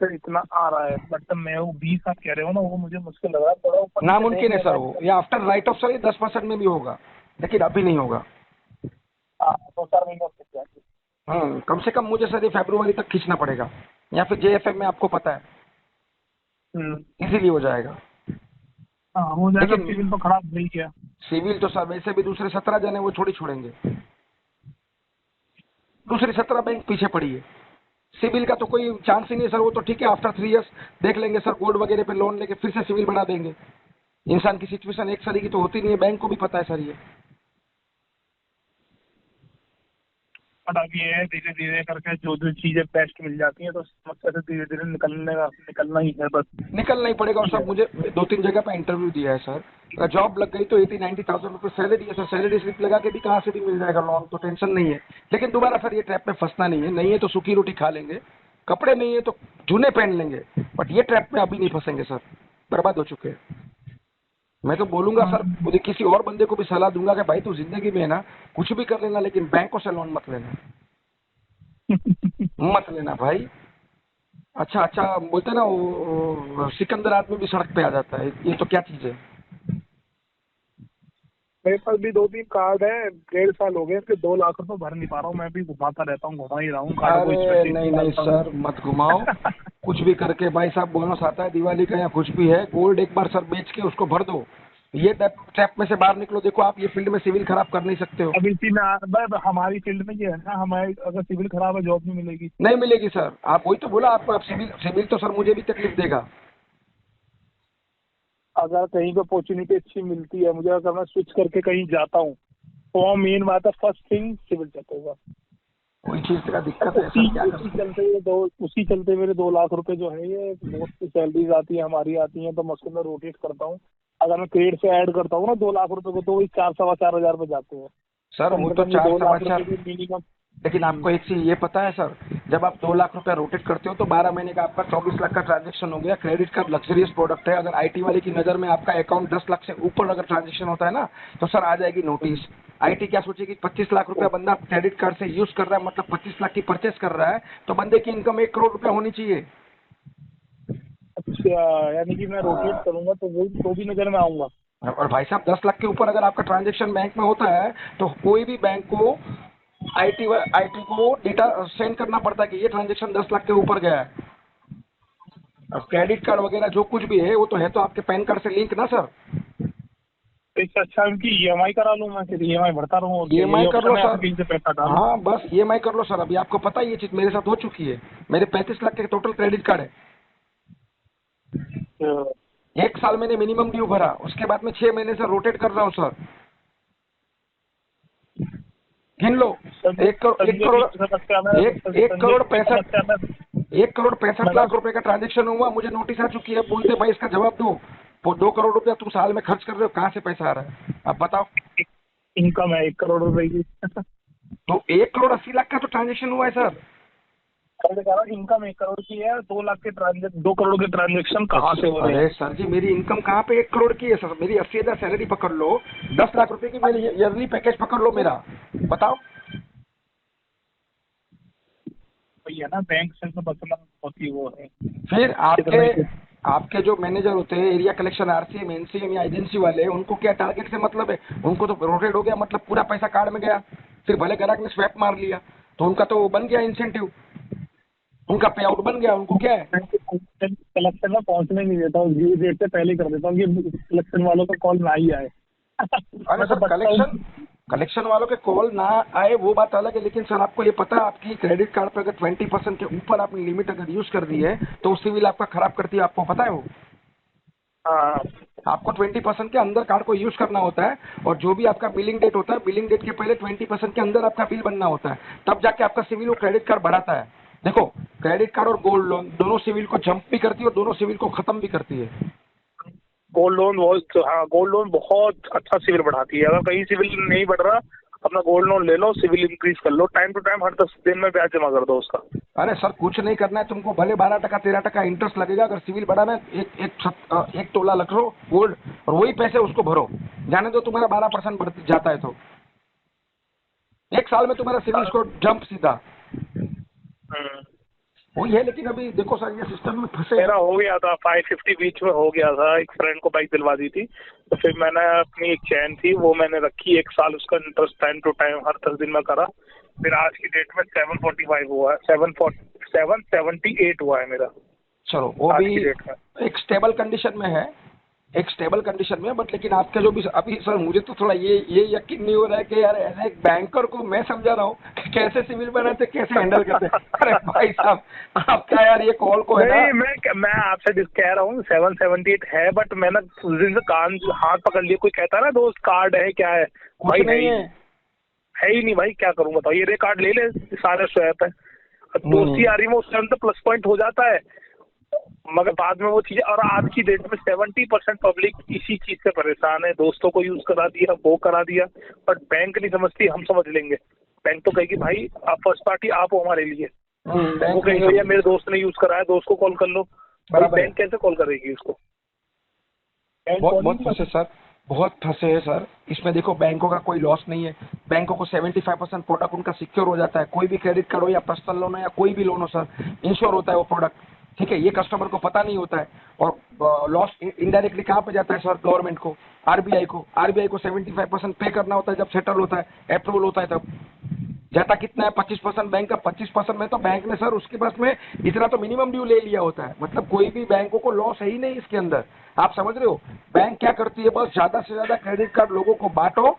सर इतना आ रहा है, बट मैं वो 20 आप कह रहे हो ना, वो मुझे मुश्किल लग रहा है थोड़ा। नामुमकिन है सर वो, या आफ्टर राइट ऑफ सर ये 10% में भी होगा, लेकिन अभी नहीं होगा। 2-4 महीने कम से कम मुझे सर ये फरवरी तक खींचना पड़ेगा, या फिर JFM में आपको पता है इजीली हो जाएगा। हो जाएगा। सिविल तो खराब नहीं किया, सिविल तो सर वैसे भी दूसरे 17 जने वो थोड़ी छोड़ेंगे, दूसरी 17 बैंक पीछे पड़ी है, सिविल का तो कोई चांस ही नहीं सर। वो तो ठीक है, आफ्टर 3 इयर्स देख लेंगे सर, गोल्ड वगैरह पे लोन लेके फिर से सिविल बढ़ा देंगे। इंसान की सिचुएशन एक सरी की तो होती नहीं है, बैंक को भी पता है सर ये। बट अब ये है धीरे धीरे करके जो जो चीजें बेस्ट मिल जाती हैं तो समस्या से धीरे धीरे निकलना ही है, बस निकलना ही पड़ेगा। और सर मुझे 2-3 जगह पे इंटरव्यू दिया है सर, अगर जॉब लग गई तो 80-90,000 रुपये सैलरी है सर, सैलरी स्लिप लगा के भी कहाँ से भी मिल जाएगा लोन, तो टेंशन नहीं है। लेकिन दोबारा सर ये ट्रैप में फंसना नहीं है तो सूखी रोटी खा लेंगे, कपड़े नहीं है तो जूने पहन लेंगे, बट ये ट्रैप में अभी नहीं फंसेंगे सर, बर्बाद हो चुके हैं। मैं तो बोलूंगा सर, मुझे किसी और बंदे को भी सलाह दूंगा कि भाई तू जिंदगी में ना कुछ भी कर लेना, लेकिन बैंकों से लोन मत लेना, मत लेना भाई। अच्छा बोलते ना वो सिकंदर आदमी भी सड़क पे आ जाता है, ये तो क्या चीज है। मेरे पास भी 2-3 कार्ड है, 1.5 साल हो गए इसके, 2 लाख रुपए भर नहीं पा रहा हूँ। मैं भी घुमाता रहता हूँ, घुमा ही रहा हूँ कार्ड को, अरे स्पेशली नहीं नहीं डालता हूँ। सर, मत घुमाओ। कुछ भी करके भाई साहब, बोनस आता है दिवाली का या कुछ भी है, गोल्ड एक बार सर बेच के उसको भर दो। ये ट्रैप में से बाहर निकलो। देखो आप ये फील्ड में सिविल खराब कर नहीं सकते हो। अब इसी में हमारी फील्ड में ये है ना, हमारी अगर सिविल खराब है जॉब नहीं मिलेगी। नहीं मिलेगी सर, आप वही तो बोला आपको, आप सिविल सिविल तो सर मुझे भी तकलीफ देगा। अगर कहीं पे अपॉर्चुनिटी अच्छी मिलती है मुझे, अगर मैं स्विच करके कहीं जाता हूँ तो वहाँ मेन बात है, फर्स्ट थिंग सिविल चेक होगा। कोई चीज का दिक्कत है उसी सर, क्या कर उसी सकते चलते ये दो उसी चलते मेरे 2 लाख रुपए जो है, ये दोस्त की सैलरीज आती है, हमारी आती है, तो मैं उसको मैं रोटेट करता हूँ। अगर मैं क्रेडिट से ऐड करता हूँ ना 2 लाख रुपए को, तो वही 4-4.5 हजार पे जाते हैं। सर। कम वो से तो कम ये चार 2 लाख समाचार, रुपए की मिनिमम। लेकिन आपको एक चीज ये पता है सर, जब आप 2 लाख रुपया रोटेट करते हो तो 12 महीने का आपका 24 लाख का ट्रांजेक्शन हो गया। क्रेडिट कार्ड लग्जरियस प्रोडक्ट है। अगर आईटी वाले की नजर में आपका अकाउंट 10 लाख से ऊपर अगर ट्रांजेक्शन होता है ना, तो सर आ जाएगी नोटिस। आईटी क्या सोचेगी, 25 लाख रुपया बंदा क्रेडिट कार्ड से यूज कर रहा है, मतलब 25 लाख की परचेस कर रहा है, तो बंदे की इनकम 1 करोड़ रुपया होनी चाहिए। अच्छा, यानी कि मैं रोटेट करूंगा तो वो तो भी नजर में आऊंगा। और भाई साहब 10 लाख के ऊपर अगर आपका ट्रांजेक्शन बैंक में होता है, तो कोई भी बैंक को आईटी को डेटा सेंड करना पड़ता है कि ये ट्रांजेक्शन 10 लाख के ऊपर गया है। और क्रेडिट कार्ड वगैरह जो कुछ भी है वो तो है तो आपके पैन कार्ड से लिंक ना सर। तो इससे अच्छा उनकी ईएमआई करा लूँ, मैं फिर ईएमआई भरता रहूँ, और क्या ईएमआई यही कर लो ऑप्शन है, सर। कहीं से पैसा डालूं। हाँ बस ईएमआई कर लो सर। अभी आपको पता है ये चीज मेरे साथ हो चुकी है। मेरे 35 लाख के टोटल क्रेडिट कार्ड है। तो 1 साल मैंने मिनिमम ड्यू भरा, उसके बाद में 6 महीने से रोटेट कर रहा हूँ सर। गिन लो। संजय एक करोड़ एक संजय करोड़ की समस्या में एक एक संजय करोड़ की पैंसठ समस्या में 1 करोड़ 65 लाख रुपए का ट्रांजेक्शन हुआ, मुझे नोटिस आ चुकी है। बोलते भाई इसका जवाब दो। वो 2 करोड़ रुपया तुम साल में खर्च कर रहे हो, कहाँ से पैसा आ रहा है आप बताओ। इनकम है 1 करोड़ रुपए की। तो 1 करोड़ 80 लाख का तो ट्रांजेक्शन हुआ है सर। मैं कह रहा हूँ इनकम 1 करोड़ की है, 2 लाख के ट्रांजेक्शन, 2 करोड़ के ट्रांजेक्शन कहाँ से हो रहे अरे हैं? सर जी, मेरी इनकम कहाँ पे 1 करोड़ की है सर। मेरी 80 हजार सैलरी पकड़ लो, 10 लाख रुपए की मेरी ईयरली पैकेज पकड़ लो मेरा, बताओ। वही है ना, बैंक से तो बचना बहुत ही वो है। फिर कितना ही आपके जो मैनेजर होते हैं, एरिया कलेक्शन, आरसीएम, एनसीएम या एजेंसी वाले, उनको क्या टारगेट से मतलब है। उनको तो रोटेट हो गया, मतलब पूरा पैसा कार्ड में गया। फिर भले ग्राहक ने स्वैप मार लिया तो उनका तो बन गया इंसेंटिव, उनका पे आउट बन गया। उनको क्या है, कलेक्शन में पहुंचने नहीं देता हूँ, ड्यू डेट से पहले ही कर देता हूँ कि कलेक्शन वालों का कॉल ना ही आए। अरे मैं तो सर बचता हूँ। कलेक्शन वालों के कॉल ना आए वो बात अलग है, लेकिन सर आपको ये पता है आपकी क्रेडिट कार्ड पे अगर 20% के ऊपर आपने लिमिट अगर यूज कर दी है तो वो सिविल आपका खराब करती है, आपको पता है वो। हाँ, आपको 20% के अंदर कार्ड को यूज करना होता है, और जो भी आपका बिलिंग डेट होता है, बिलिंग डेट के पहले 20% के अंदर आपका बिल बनना होता है, तब जाके आपका सिविल वो क्रेडिट कार्ड बढ़ाता है। देखो, क्रेडिट कार्ड और गोल्ड लोन दोनों सिविल को जंप भी करती है और दोनों सिविल को खत्म भी करती है। गोल्ड लोन बहुत, हाँ गोल्ड लोन बहुत अच्छा सिविल बढ़ाती है। अगर कहीं सिविल नहीं बढ़ रहा, अपना गोल्ड लोन ले लो, सिविल इंक्रीज कर लो, टाइम टू टाइम हर 10 दिन में ब्याज जमा कर दो उसका। अरे सर कुछ नहीं करना है तुमको, भले 12% 13% इंटरेस्ट लगेगा। अगर सिविल बढ़ाना है एक तोला रख लो गोल्ड, और वही पैसे उसको भरो, जाने दो तुम्हारा 12% बढ़ जाता है तो 1 साल में तुम्हारा सिविल स्कोर जंप सीधा। वही है, लेकिन अभी देखो सर ये सिस्टम में फंसे। मेरा हो गया था 550 बीच में हो गया था, एक फ्रेंड को बाइक दिलवा दी थी, तो फिर मैंने अपनी एक चैन थी वो मैंने रखी 1 साल, उसका इंटरेस्ट टाइम टू टाइम हर 10 दिन में करा। फिर आज की डेट में 745 हुआ है, 778 हुआ है मेरा चलो वो आज भी की डेट में। एक स्टेबल कंडीशन में है, एक स्टेबल कंडीशन में। बट लेकिन आपके जो भी अभी सर, मुझे तो थोड़ा ये यकीन नहीं हो रहा है कि यार ऐसे एक बैंकर को मैं समझा रहा हूँ कि कैसे सिविल बनाते, कैसे हैंडल करते। अरे भाई साहब, आप क्या यार, ये कॉल को है ना। नहीं, मैं आपसे कह रहा हूँ 778 है, बट मैंने उस दिन से कान हाथ पकड़ लिया। कोई कहता है ना दोस्त कार्ड है क्या है, कुछ भाई नहीं है। है ही नहीं भाई, क्या करूँ बताओ। ये कार्ड ले ले, सारे स्वैप है। अब दोस्ती आ रही में उस टाइम तो प्लस पॉइंट हो जाता है, मगर बाद में वो चीजें। और आज की डेट में 70% पब्लिक इसी चीज से परेशान है, दोस्तों को यूज करा दिया, वो करा दिया, बट बैंक नहीं समझती। हम समझ लेंगे, बैंक तो कहेगी भाई आप फर्स्ट पार्टी, आप हो हमारे लिए। वो कहेंगे भैया मेरे दोस्त ने यूज कराया, दोस्त को कॉल कर लो। बैंक कैसे कॉल करेगी उसको? बहुत फंसे सर, बहुत फंसे हैं सर इसमें। देखो बैंकों का कोई लॉस नहीं है, बैंकों को 75% प्रोडक्ट उनका सिक्योर हो जाता है। कोई भी क्रेडिट कार्ड हो या पर्सनल लोन हो या कोई भी लोन हो सर, इंश्योर होता है वो प्रोडक्ट। ठीक है, ये कस्टमर को पता नहीं होता है। और लॉस इनडायरेक्टली कहाँ पे जाता है सर? गवर्नमेंट को, आरबीआई को। आरबीआई को 75% पे करना होता है जब सेटल होता है, अप्रूवल होता है तब। जाता कितना है? 25% बैंक का। 25% में तो बैंक ने सर उसके पास में इतना तो मिनिमम ड्यू ले लिया होता है। मतलब कोई भी बैंकों को लॉस है ही नहीं इसके अंदर। आप समझ रहे हो? बैंक क्या करती है, बस ज्यादा से ज्यादा क्रेडिट कार्ड लोगों को बांटो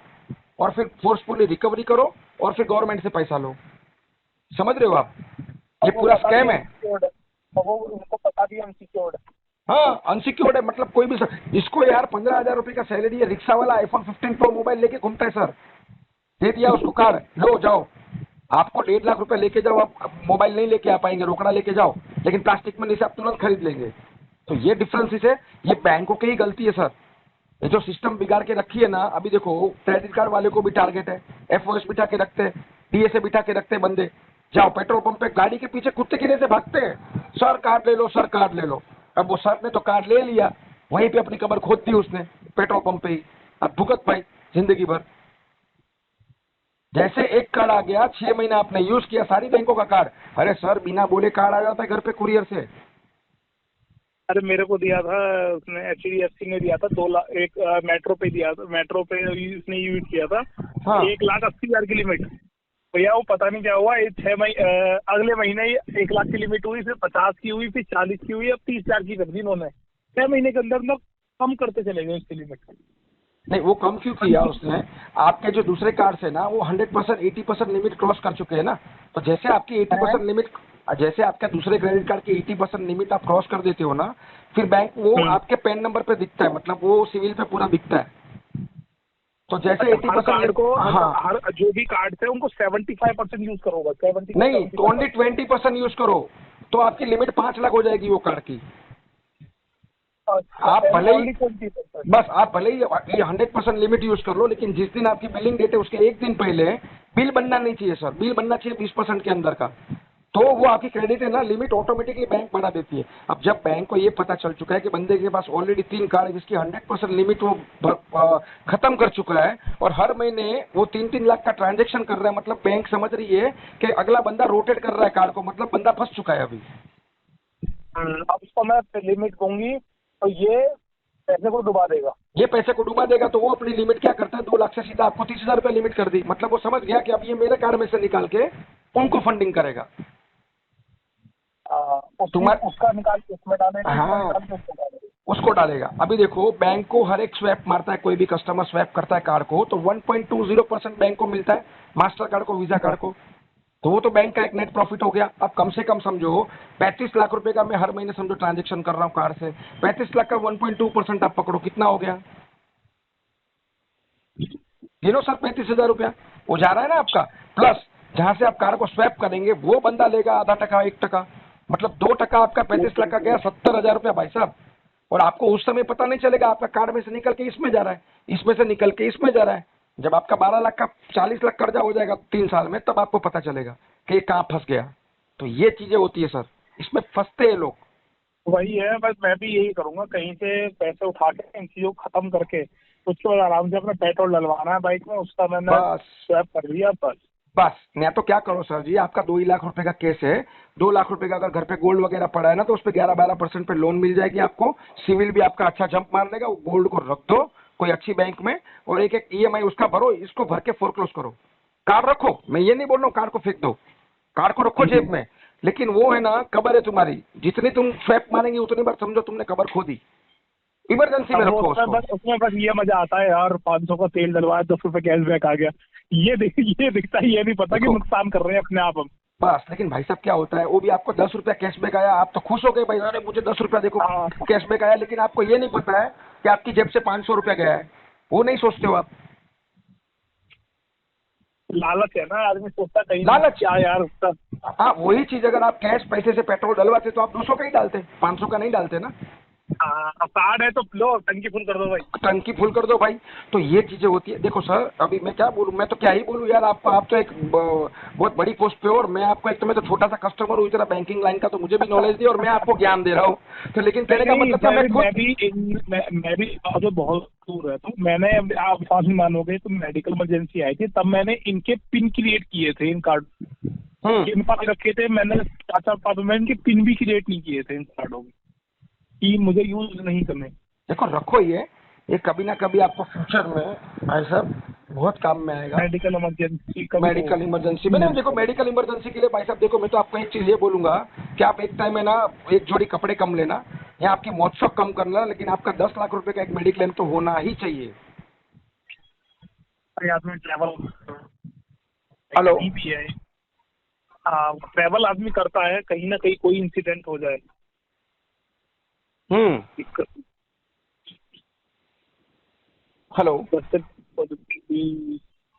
और फिर फोर्सफुली रिकवरी करो और फिर गवर्नमेंट से पैसा लो। समझ रहे हो आप? ये पूरा स्कैम है। वो उनको पता भी अनसिक्योर्ड है। हाँ, अनसिक्योर्ड है। मतलब कोई भी सर, इसको यार 15,000 रुपए का सैलरी है, रिक्शा वाला आईफोन 15 प्रो मोबाइल लेके घूमता है सर। दे दिया उसको कार्ड, लो जाओ। आपको 1.5 लाख रुपए लेके जाओ, आप मोबाइल नहीं लेके आ पाएंगे, रोकड़ा लेके जाओ, लेकिन प्लास्टिक मनी से आप तुरंत खरीद लेंगे। तो ये डिफरेंस है, ये बैंकों की ही गलती है सर। ये जो सिस्टम बिगाड़ के रखी है ना, अभी देखो क्रेडिट कार्ड वाले को भी टारगेट है, एफओएस बिठा के रखते हैं, डीएसए बिठा के रखते हैं बंदे। जाओ पेट्रोल पंप पे गाड़ी के पीछे कुत्ते गिरे से भागते हैं, सर कार्ड ले लो, सर कार्ड ले लो। अब वो सर ने तो कार्ड ले लिया, वहीं पे अपनी कमर खोद दी उसने पेट्रोल पंप पे ही। अब भुगत पाई जिंदगी भर। जैसे एक कार्ड आ गया, 6 महीना आपने यूज किया सारी बैंकों का कार्ड, अरे सर बिना बोले कार्ड आ जाता है घर पे कुरियर से। अरे मेरे को दिया था उसने, एचडीएफसी ने दिया था 2 लाख, एक मेट्रो पे दिया था, मेट्रो पे उसने यूज किया था। हाँ। 1,80,000 की लिमिट। भैया वो पता नहीं क्या हुआ, 6 महीने अगले महीने ही 1 लाख की लिमिट हुई, फिर 50 की हुई, फिर 40 की हुई, अब 30,000 की कर दी इन्होंने। 6 महीने के अंदर अंदर कम करते चले गए उसकी लिमिट। नहीं, वो कम क्यों किया उसने? आपके जो दूसरे कार्ड है ना, वो 100% 80% लिमिट क्रॉस कर चुके हैं ना। तो जैसे आपकी 80% लिमिट, जैसे आपका दूसरे क्रेडिट कार्ड की 80% लिमिट आप क्रॉस कर देते हो ना, फिर बैंक वो आपके पैन नंबर पे दिखता है, मतलब वो सिविल पे पूरा दिखता है। तो जैसे 80% को, हाँ, हर जो भी कार्ड थे उनको 75% यूज करो बस। 70 नहीं, ओनली 20% यूज करो तो आपकी लिमिट 5 लाख हो जाएगी वो कार्ड की। आप भले ही बस, आप भले ही 100% लिमिट यूज कर लो, लेकिन जिस दिन आपकी बिलिंग डेट है उसके एक दिन पहले बिल बनना नहीं चाहिए सर। बिल बनना चाहिए 20% के अंदर का, तो वो आपकी क्रेडिट है ना लिमिट ऑटोमेटिकली बैंक बढ़ा देती है। अब जब बैंक को ये पता चल चुका है कि बंदे के पास ऑलरेडी 3 कार्ड है जिसकी 100% लिमिट वो खत्म कर चुका है और हर महीने वो 3-3 लाख का ट्रांजेक्शन कर रहा है, मतलब बैंक समझ रही है कि अगला बंदा रोटेट कर रहा है कार्ड को, मतलब बंदा फंस चुका है अभी। अब उसको मैं लिमिट दूंगी तो ये पैसे को डुबा देगा। ये पैसे को डुबा देगा, तो वो अपनी लिमिट क्या करता है, 2 लाख से सीधा आपको 30,000 रुपये लिमिट कर दी। मतलब वो समझ गया कि अब ये मेरे कार्ड में से निकाल के उनको फंडिंग करेगा। उसका निकाल के उसमें डालेगा। हाँ, उसको डालेगा। अभी देखो बैंक को हर एक स्वैप मारता है, कोई भी कस्टमर स्वैप करता है कार्ड को तो 1.20% बैंक को मिलता है, मास्टर कार्ड को, वीजा कार्ड को। तो वो तो बैंक का एक नेट प्रॉफिट हो गया। अब कम से कम समझो 35 लाख रुपए का मैं हर महीने समझो ट्रांजेक्शन कर रहा हूँ कार्ड से, 35 लाख का 1.2% आप पकड़ो, कितना हो गया? गिनो सर, 35,000 रुपया वो जा रहा है ना आपका। प्लस जहां से आप कार्ड को स्वैप करेंगे वो बंदा लेगा आधा टका, 1%, मतलब 2% आपका 35 लाख का गया 70,000 रुपया भाई साहब। और आपको उस समय पता नहीं चलेगा, आपका कार्ड में से निकल के इसमें जा रहा है, इसमें से निकल के इसमें जा रहा है। जब आपका 12 लाख का 40 लाख कर्जा हो जाएगा 3 साल में, तब आपको पता चलेगा कि ये कहाँ फंस गया। तो ये चीजें होती है सर, इसमें फंसते हैं लोग। वही है, बस मैं भी यही करूंगा, कहीं से पैसे उठा के इन चीजों को खत्म करके उसके बाद आराम से अपना पेट्रोल डलवाना है बाइक में, उसका मैंने स्वैप कर दिया। बस नहीं तो क्या करो सर जी, आपका 2 ही लाख रुपए का केस है, 2 लाख रुपए का अगर घर पे गोल्ड वगैरह पड़ा है ना, तो उस पर 11-12% पे लोन मिल जाएगी आपको। सिविल भी आपका अच्छा जंप मार लेगा। वो गोल्ड को रख दो कोई अच्छी बैंक में और एक ईएमआई उसका भरो, इसको भर के फोरक्लोज करो। कार्ड रखो, मैं ये नहीं बोल रहा हूँ कार्ड को फेंक दो, कार्ड को रखो जेब में, लेकिन वो है ना कबर है तुम्हारी, जितनी तुम स्वैप मारेंगे उतनी बार समझो तुमने कबर खो दी। इमरजेंसी में रखो उसको। उसमें बस ये मजा आता है यार, 500 का तेल डलवाया, 10 रुपए कैशबैक आ गया, ये दिखता है, ये नहीं पता कि नुकसान कर रहे हैं अपने आप हम। बस, लेकिन भाई साहब क्या होता है, वो भी आपको 10 रुपया कैशबैक आया, आप तो खुश हो गए भाई, अरे मुझे 10 रुपया देखो कैशबैक आया, लेकिन आपको ये नहीं पता है कि आपकी जेब से 500 रुपया गया है। वो नहीं सोचते हो आप। लालच है ना, आदमी सोचता कहीं लालच क्या यार उसका। हाँ, वही चीज अगर आप कैश पैसे से पेट्रोल डलवाते तो आप 200 का ही डालते, 500 का नहीं डालते ना। अब कार्ड है तो लो टंकी फुल कर दो भाई, टंकी फुल कर दो भाई। तो ये चीजें होती है। देखो सर, अभी मैं क्या बोलूं, मैं तो क्या ही बोलूं यार, आप तो एक बहुत बड़ी पोस्ट पे हो और मैं आपको, एक तो मैं तो छोटा सा कस्टमर हूँ इतना बैंकिंग लाइन का, तो मुझे भी नॉलेज दी और मैं आपको ज्ञान दे रहा हूँ। तो लेकिन कहने का मतलब मैं भी अगर बहुत दूर है, तो मैंने, आप विश्वास नहीं मानोगे, तो मेडिकल इमरजेंसी आई थी तब मैंने इनके पिन क्रिएट किए थे इन कार्ड। मेरे पास रखे थे, मैंने 4-5 में इनके पिन भी क्रिएट नहीं किए थे इन कार्डों में कि मुझे यूज नहीं करने। देखो रखो, ये कभी ना कभी आपको फ्यूचर में भाई साहब बहुत काम में आएगा। मेडिकल इमरजेंसी का मेडिकल इमरजेंसी में ना, देखो मेडिकल इमरजेंसी के लिए भाई साहब देखो, मैं तो आपको एक चीज ये बोलूंगा कि आप एक टाइम में ना एक जोड़ी कपड़े कम लेना या आपकी मौत शौक कम करना, लेकिन आपका 10 लाख रुपए का एक मेडिक्लेम तो होना ही चाहिए। आदमी ट्रैवल हेलो, भी है, ट्रैवल आदमी करता है, कहीं ना कहीं कोई इंसिडेंट हो जाए, दिक्कत। हेलो,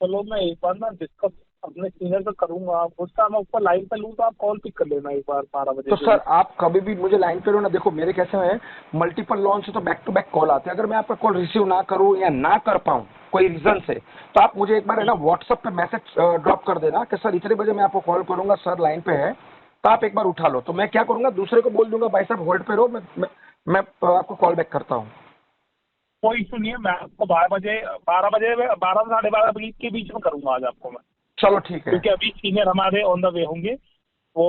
चलो मैं एक बार ना डिस्कस अपने सीनियर से करूंगा, उसका मैं ऊपर लाइन पे लूँ तो आप कॉल पिक कर लेना एक बार 12 बजे। तो सर आप कभी भी मुझे लाइन पे लो ना। देखो मेरे कैसे है, मल्टीपल लॉन्च से तो बैक टू बैक कॉल आते हैं। अगर मैं आपका कॉल रिसीव ना करूं या ना कर पाऊं कोई रीजन से, तो आप मुझे एक बार है ना व्हाट्सएप पे मैसेज ड्रॉप कर देना कि सर इतने बजे मैं आपको कॉल करूंगा, सर लाइन पे है, तो आप एक बार उठा लो। तो मैं क्या करूंगा, दूसरे को बोल दूंगा भाई साहब होल्ड पे रहो, मैं आपको कॉल बैक करता हूँ। कोई इशू नहीं है, मैं आपको 12 से 12:30 बजे के बीच में करूंगा आज आपको मैं। चलो ठीक है, क्योंकि अभी सीनियर हमारे ऑन द वे होंगे, वो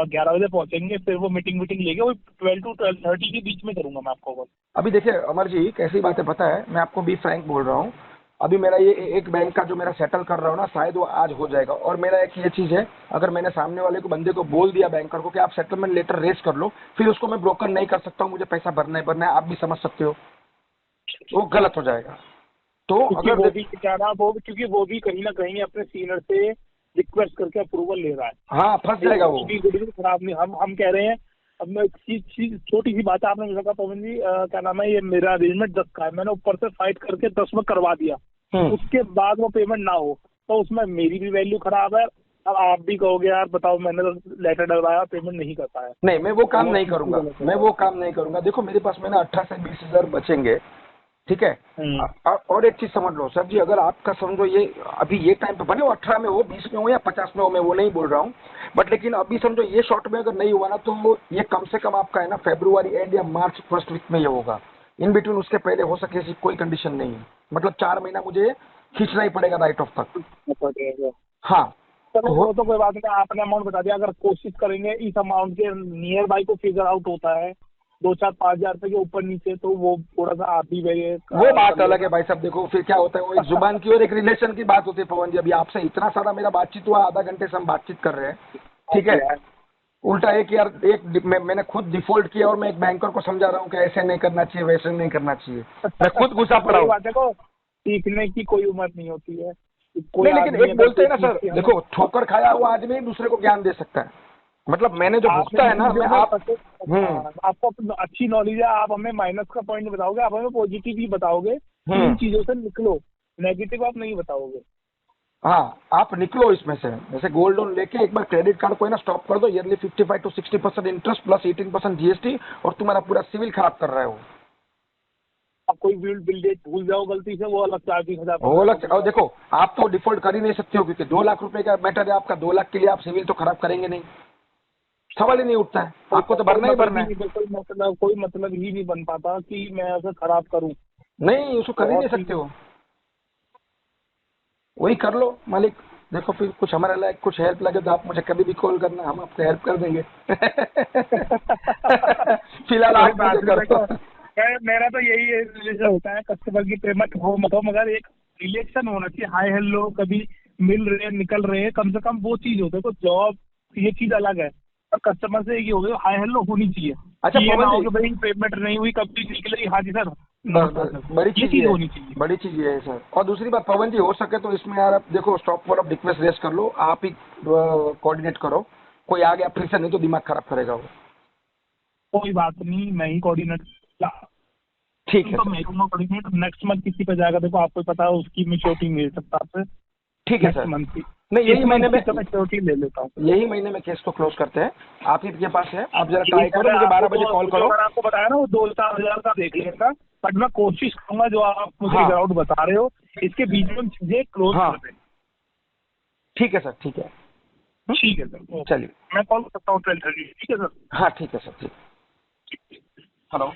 11 बजे पहुंचेंगे, फिर वो मीटिंग लेके वो 12 to 12:30 के बीच में करूंगा मैं आपको कॉल। अभी देखिए अमर जी कैसी बात है पता है, मैं आपको बी फ्रैंक बोल रहा हूँ। अभी मेरा ये एक बैंक का जो मेरा सेटल कर रहा हूँ ना, शायद वो आज हो जाएगा। और मेरा एक ये चीज है, अगर मैंने सामने वाले को बंदे को बोल दिया बैंकर को कि आप सेटलमेंट लेटर रेज कर लो, फिर उसको मैं ब्रोकर नहीं कर सकता हूँ, मुझे पैसा भरना है, आप भी समझ सकते हो, वो गलत हो जाएगा। तो अगर वो भी क्या ना, क्योंकि वो भी कहीं ना कहीं अपने सीनियर से रिक्वेस्ट करके अप्रूवल ले रहा है। हाँ फंस जाएगा वो। गुडविल खराब नहीं, हम कह रहे हैं। अब मैं चीज छोटी सी बात है, आपने मुझे कहा पवन जी क्या नाम है, ये मेरा अरेंजमेंट 10 का है, मैंने ऊपर से फाइट करके 10 में करवा दिया, उसके बाद वो पेमेंट ना हो तो उसमें मेरी भी वैल्यू खराब है। अब आप भी कहोगे यार बताओ, मैंने तो लेटर डलवाया, पेमेंट नहीं कर पाया। नहीं मैं वो काम नहीं करूंगा, देखो मेरे पास में ना 18 से 20 हजार बचेंगे, ठीक है। और एक चीज समझ लो सर जी, अगर आपका समझो ये अभी ये टाइम पे, भले वो 18 में हो, 20 में हो या 50 में हो, मैं वो नहीं बोल रहा हूँ, बट लेकिन अभी समझो ये शॉर्ट में अगर नहीं हुआ ना, तो ये कम से कम आपका है ना फरवरी एंड या मार्च फर्स्ट वीक में ये होगा। इन बिटवीन उसके पहले हो सके ऐसी कोई कंडीशन नहीं है, मतलब 4 महीना मुझे खींचना ही पड़ेगा राइट ऑफ तक। हाँ चलो वो तो कोई बात नहीं, आपने अमाउंट बता दिया, अगर कोशिश करेंगे इस अमाउंट के नियर बाई को फिगर आउट होता है 2-4-5 हजार रुपए के ऊपर नीचे, तो वो थोड़ा सा आप ही मेरे वो बात अलग है भाई साहब। देखो फिर क्या होता है, वो एक जुबान की और एक रिलेशन की बात होती है पवन जी। अभी आपसे इतना सारा मेरा बातचीत हुआ, आधा घंटे से हम बातचीत कर रहे हैं, ठीक है। उल्टा मैंने खुद डिफॉल्ट किया और मैं एक बैंकर को समझा रहा हूँ कि ऐसे नहीं करना चाहिए, वैसे नहीं करना चाहिए, मैं खुद गुस्सा पड़ा हूँ। देखो सीखने की कोई उम्र नहीं होती है, नहीं लेकिन एक बोलते हैं ना सर, देखो ठोकर खाया हुआ आदमी दूसरे को ज्ञान दे सकता है, मतलब मैंने जो भुगता है ना, मैं आपको अच्छी नॉलेज है, आप हमें माइनस का पॉइंट बताओगे, आप हमें पॉजिटिव ही बताओगे, इन चीजों से निकलो, नेगेटिव आप नहीं बताओगे। हाँ आप निकलो इसमें से। जैसे गोल्ड लोन लेके एक बार क्रेडिट कार्ड को है ना स्टॉप कर दो, yearly 55 to 60% interest plus 18% GST, और तुम्हारा पूरा सिविल खराब कर रहे हो। आप कोई बिल डेट भूल जाओ गलती से, वो अलग चार्जिंग हजार, वो अलग। और देखो आप तो डिफॉल्ट कर ही नहीं सकते हो, क्योंकि 2 लाख रुपए का मैटर है आपका, 2 लाख के लिए आप सिविल तो खराब करेंगे नहीं, सवाल ही नहीं उठता है, आपको तो भरना ही भरना है। कोई मतलब ही नहीं बन पाता कि मैं ऐसा खराब करूं, नहीं उसको कर ही नहीं सकते हो, वही कर लो मालिक। देखो फिर कुछ हमारे लायक कुछ हेल्प लगे तो आप मुझे कभी भी कॉल करना, हम आपको हेल्प कर देंगे। फिलहाल आप मुझे कर दो। मेरा तो यही रिलेशन होता है, कस्टमर की पेमेंट हो मत हो, मगर एक रिलेशन होना चाहिए, हाय हेलो, कभी मिल रहे निकल रहे, कम से कम वो चीज होता है। तो जॉब ये चीज अलग है, और कस्टमर से ये हो गया हाय हेलो होनी चाहिए। अच्छा ये ना हो कि भाई पेमेंट नहीं हुई, कभी निकले, हाँ जी सर, बड़ी चीज होनी चाहिए, बड़ी चीज ये है सर। और दूसरी बात पवन जी, हो सके तो इसमें यार आप देखो स्टॉप फॉर रिक्वेस्ट रेस कर लो, आप ही कोऑर्डिनेट करो, कोई आ गया फिर से, नहीं तो दिमाग खराब करेगा वो। कोई बात नहीं, मैं ही कोऑर्डिनेट, ठीक है तो मैं करूँगा कोऑर्डिनेट। नेक्स्ट मंथ किसी पे जाएगा, देखो आपको पता है उसकी मेच्योरिटी मिल सकता है आपसे, ठीक है सर। मंथ की नहीं यही महीने में मेच्योरिटी ले लेता हूँ, यही महीने में केस को क्लोज करते हैं। आप ही के पास है, आप जरा ट्राई करो, मुझे 12 बजे कॉल करो। मैंने आपको बताया ना वो 2-4 हजार का देख लेगा, बट मैं कोशिश करूंगा जो आप मुझे ग्राउंड बता रहे हो इसके बीच में चीजें क्लोज कर दें। ठीक है सर, ठीक है, ठीक है सर, चलिए मैं कॉल करता हूँ 12:30। ठीक है सर, हाँ ठीक है सर, ठीक। हेलो।